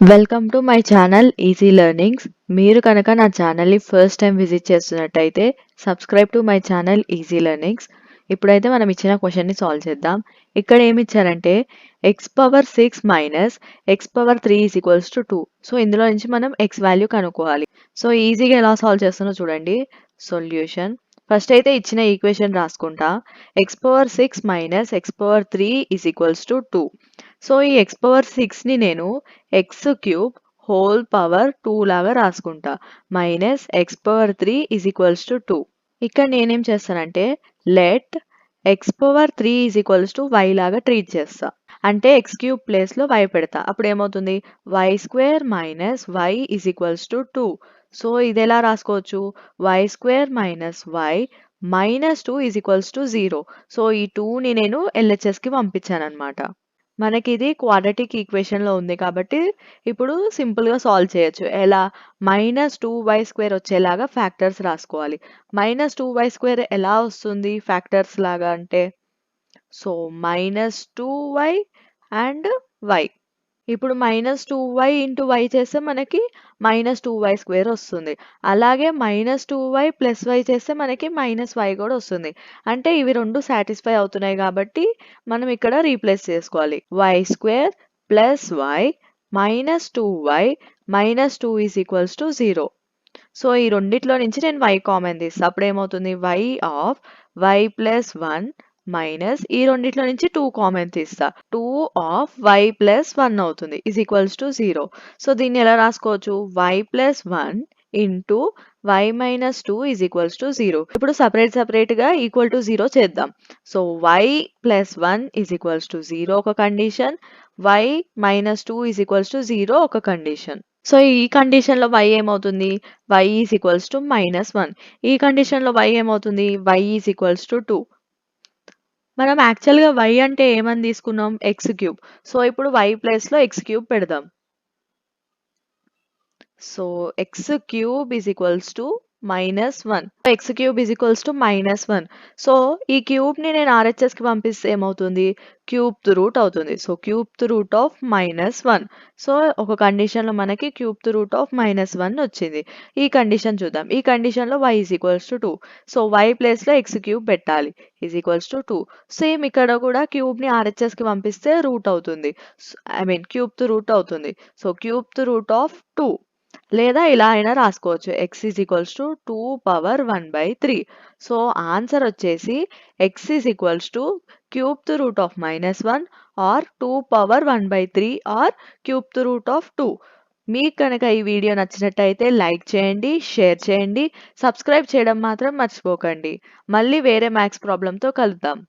Welcome to my channel easy learnings. మీరు కనుక నా ఛానల్ని ఫస్ట్ టైం విజిట్ చేస్తున్నట్టయితే subscribe to my channel easy learnings. ఇప్పుడైతే మనం ఇచ్చిన క్వశ్చన్ని సాల్వ్ చేద్దాం. ఇక్కడ ఏమి ఇచ్చారంటే x power 6 minus x power 3 is equals to 2. So ఇందులో నుంచి మనం ఎక్స్ వాల్యూ కనుక్కోవాలి. సో ఈజీగా ఎలా సాల్వ్ చేస్తానో చూడండి. సొల్యూషన్ ఫస్ట్ అయితే ఇచ్చిన ఈక్వేషన్ రాసుకుంటా. X power 6 minus x power 3 is equals to 2. So ఈ ఎక్స్ పవర్ 6ని నేను ఎక్స్ క్యూబ్ హోల్ పవర్ 2 లాగా రాసుకుంటా. Minus x power 3 is equals to 2. ఇక్కడ నేనేం చేస్తానంటే let x power 3 is equals to y లాగా ట్రీట్ చేస్తా. అంటే ఎక్స్ క్యూబ్ ప్లేస్లో వై పెడతా. అప్పుడు ఏమవుతుంది y square minus y is equals to 2. So ఇది ఎలా రాసుకోవచ్చు why square minus y minus 2 is equals to 0. So ఈ 2ని నేను ఎల్హెచ్ఎస్కి పంపించాను అనమాట. మనకి ఇది క్వాడ్రాటిక్ ఈక్వేషన్లో ఉంది కాబట్టి ఇప్పుడు సింపుల్గా సాల్వ్ చేయొచ్చు. ఎలా -2y² వచ్చేలాగా ఫ్యాక్టర్స్ రాసుకోవాలి. -2y² ఎలా వస్తుంది ఫ్యాక్టర్స్ లాగా అంటే సో -2y అండ్ y. ఇప్పుడు -2y ఇంటూ y చేస్తే మనకి -2y² వస్తుంది. అలాగే -2y ప్లస్ y చేస్తే మనకి -y కూడా వస్తుంది. అంటే ఇవి రెండు సాటిస్ఫై అవుతున్నాయి కాబట్టి మనం ఇక్కడ రీప్లేస్ చేసుకోవాలి. y² plus y minus 2y minus 2 is equals to 0. So ఈ రెండిట్లో నుంచి నేను y కామన్ తీస్తా. అప్పుడు ఏమవుతుంది y of y plus 1 minus ఈ రెండిట్లో నుంచి 2 కామన్ తీస్తా. 2 ఆఫ్ y ప్లస్ 1 అవుతుంది ఈజ్ ఈక్వల్స్ టు 0. సో దీన్ని ఎలా రాసుకోవచ్చు y plus 1 into y minus 2 is equals to 0. ఇప్పుడు సపరేట్గా ఈక్వల్ టు 0 చేద్దాం. So y plus 1 is equals to 0 ఒక condition, y minus 2 is equals to 0 ఒక కండిషన్. సో ఈ కండిషన్లో y ఏమవుతుంది y ఈజ్ ఈక్వల్స్ టు -1. ఈ కండిషన్లో y ఏమవుతుంది y ఈజ్ ఈక్వల్స్ టు 2. మనం యాక్చువల్గా y అంటే ఏమని తీసుకున్నాం ఎక్స్ క్యూబ్. సో ఇప్పుడు y ప్లేస్లో ఎక్స్ క్యూబ్ పెడదాం. So X cube is equals to -1. X cube is equals to -1. So ఈ క్యూబ్ని నేను ఆర్హెచ్ఎస్కి పంపిస్తే ఏమవుతుంది క్యూబ్ రూట్ అవుతుంది. So cube root of -1. So ఒక కండిషన్లో మనకి క్యూబ్ రూట్ ఆఫ్ -1 వచ్చింది. ఈ కండిషన్ చూద్దాం. ఈ కండిషన్లో y is equals to 2. So y ప్లేస్లో ఎక్స్ క్యూబ్ పెట్టాలి ఈజ్ ఈక్వల్స్ టు 2. సేమ్ ఇక్కడ కూడా క్యూబ్ని ఆర్హెచ్ఎస్కి పంపిస్తే రూట్ అవుతుంది. క్యూబ్ రూట్ అవుతుంది. సో క్యూబ్ రూట్ ఆఫ్ 2 లేదా ఇలా అయినా రాసుకోవచ్చు x is equals to 2 power 1/3. So answer వచ్చేసి x is equals to cube root of -1 or 2 power 1/3 or cube root of 2. మీకు కనుక ఈ వీడియో నచ్చినట్టయితే లైక్ చేయండి, షేర్ చేయండి, సబ్స్క్రైబ్ చేయడం మాత్రం మర్చిపోకండి. మళ్ళీ వేరే మ్యాథ్స్ ప్రాబ్లంతో కలుద్దాం.